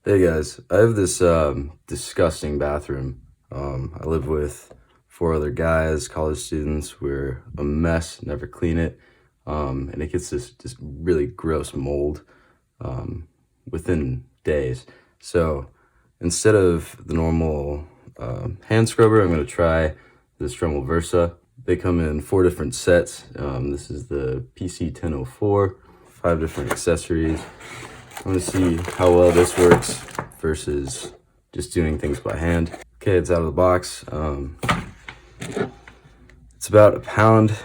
Hey guys, I have this disgusting bathroom. I live with 4 other guys, college students. We're a mess, never clean it, and it gets this just really gross mold within days. So instead of the normal hand scrubber, I'm going to try this Dremel Versa. They come in 4 different sets. This is the PC1004, 5 different accessories. I want to see how well this works versus just doing things by hand. Okay, it's out of the box. It's about a pound.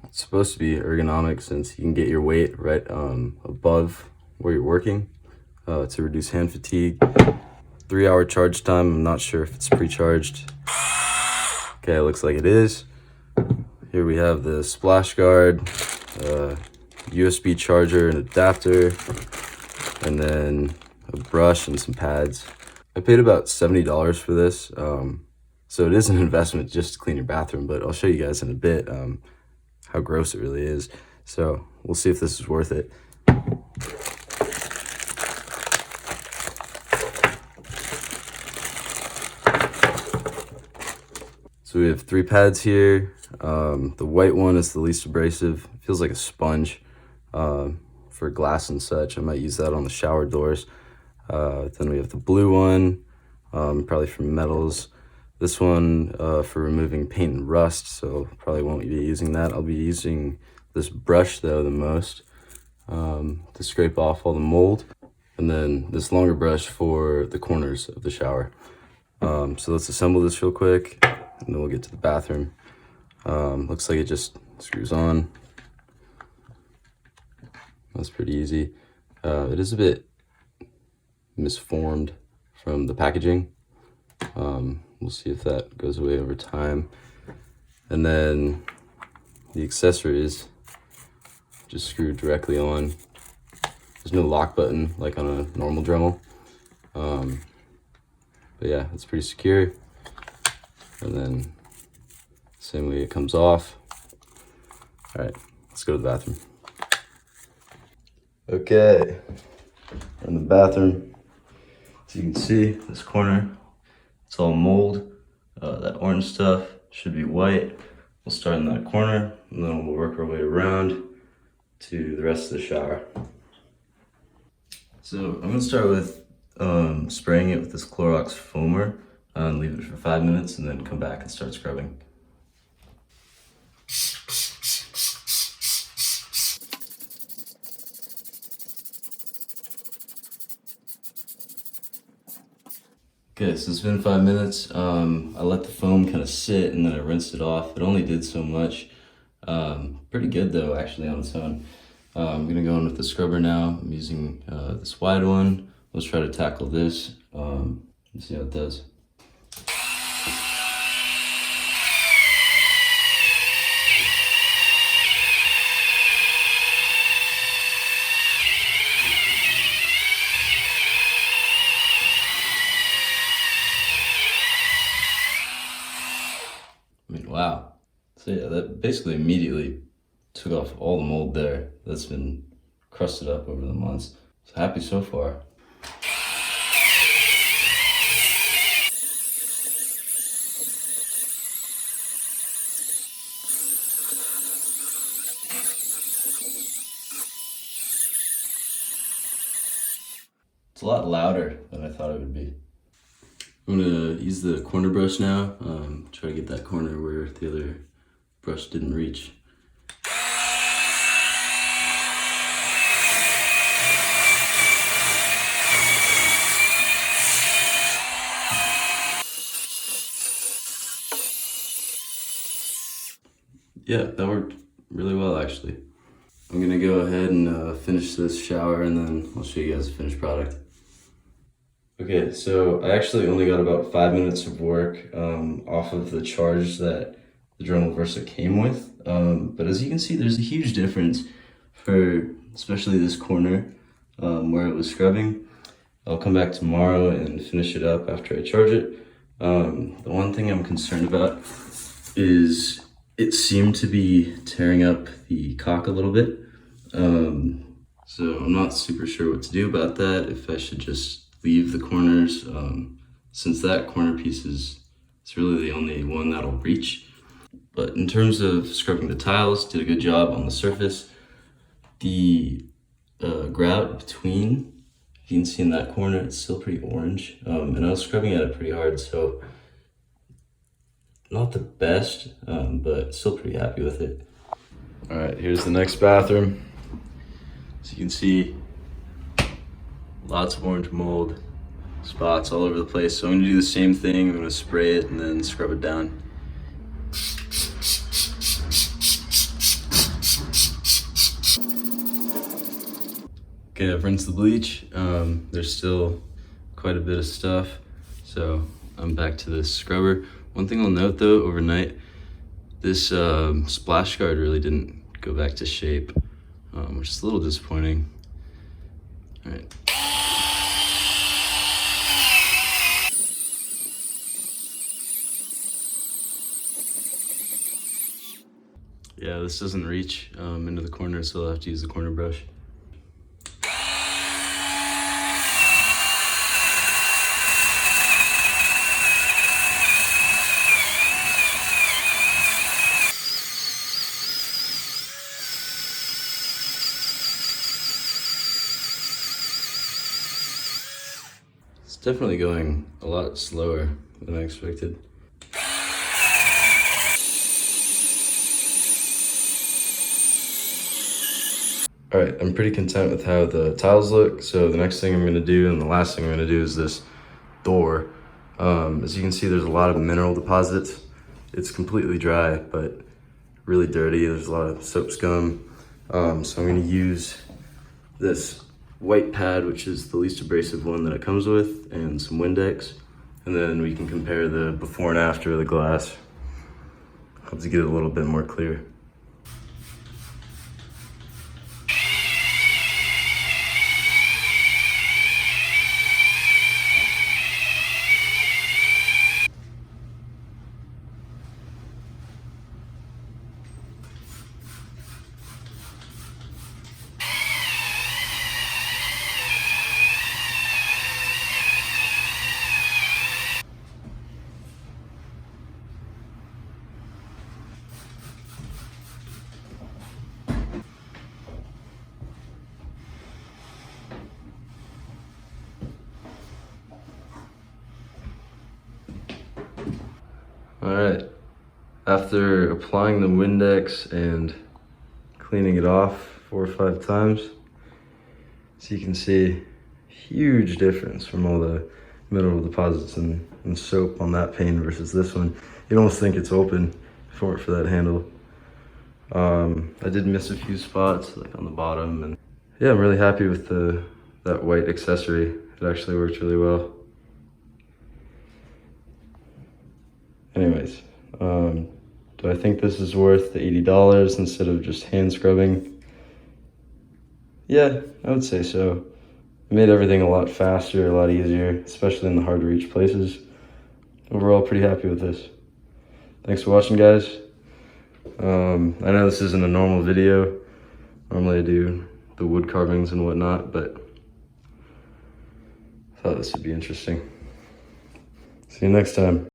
It's supposed to be ergonomic since you can get your weight right above where you're working to reduce hand fatigue. 3-hour charge time. I'm not sure if it's pre-charged. Okay, it looks like it is. Here we have the splash guard, USB charger and adapter, and then a brush and some pads. I paid about $70 for this, so it is an investment just to clean your bathroom, but I'll show you guys in a bit how gross it really is. So we'll see if this is worth it. So we have 3 pads here. The white one is the least abrasive. It feels like a sponge for glass and such. I might use that on the shower doors. Then we have the blue one, probably for metals. This one for removing paint and rust, so probably won't be using that. I'll be using this brush though the most to scrape off all the mold. And then this longer brush for the corners of the shower. So let's assemble this real quick, and then we'll get to the bathroom. Looks like it just screws on. That's pretty easy. It is a bit misformed from the packaging. We'll see if that goes away over time. And then the accessories just screw directly on. There's no lock button like on a normal Dremel. But yeah, it's pretty secure. And then same way it comes off. All right, let's go to the bathroom. Okay, we're in the bathroom. As you can see, this corner, it's all mold. That orange stuff should be white. We'll start in that corner, and then we'll work our way around to the rest of the shower. So I'm gonna start with spraying it with this Clorox Foamer and leave it for 5 minutes, and then come back and start scrubbing. Okay, so it's been 5 minutes. I let the foam kind of sit and then I rinsed it off. It only did so much. Pretty good though, actually, on its own. I'm gonna go in with the scrubber now. I'm using this wide one. Let's try to tackle this and see how it does. Wow. So yeah, that basically immediately took off all the mold there that's been crusted up over the months. So happy so far. It's a lot louder than I thought it would be. I'm gonna use the corner brush now, try to get that corner where the other brush didn't reach. Yeah, that worked really well actually. I'm gonna go ahead and finish this shower, and then I'll show you guys the finished product. Okay, so I actually only got about 5 minutes of work off of the charge that the Dremel Versa came with. But as you can see, there's a huge difference for especially this corner where it was scrubbing. I'll come back tomorrow and finish it up after I charge it. The one thing I'm concerned about is it seemed to be tearing up the caulk a little bit. So I'm not super sure what to do about that, if I should just leave the corners. Since that corner piece it's really the only one that'll reach. But in terms of scrubbing the tiles, did a good job on the surface. The grout between, if you can see in that corner, it's still pretty orange. And I was scrubbing at it pretty hard, so not the best, but still pretty happy with it. All right, here's the next bathroom. So you can see lots of orange mold, spots all over the place. So I'm gonna do the same thing. I'm gonna spray it and then scrub it down. Okay, I've rinsed the bleach. There's still quite a bit of stuff, so I'm back to this scrubber. One thing I'll note though, overnight, this splash guard really didn't go back to shape, which is a little disappointing. All right. Yeah, this doesn't reach into the corner, so I'll have to use the corner brush. It's definitely going a lot slower than I expected. All right, I'm pretty content with how the tiles look. So the next thing I'm gonna do, and the last thing I'm gonna do, is this door. As you can see, there's a lot of mineral deposits. It's completely dry, but really dirty. There's a lot of soap scum. So I'm gonna use this white pad, which is the least abrasive one that it comes with, and some Windex. And then we can compare the before and after of the glass. Helps to get it a little bit more clear. All right, after applying the Windex and cleaning it off 4 or 5 times, so you can see huge difference from all the mineral deposits and soap on that pane versus this one. You'd almost think it's open for that handle. I did miss a few spots, like on the bottom, and yeah, I'm really happy with that white accessory. It actually worked really well. Anyways, do I think this is worth the $80 instead of just hand scrubbing? Yeah, I would say so. It made everything a lot faster, a lot easier, especially in the hard to reach places. Overall, pretty happy with this. Thanks for watching, guys. I know this isn't a normal video. Normally I do the wood carvings and whatnot, but I thought this would be interesting. See you next time.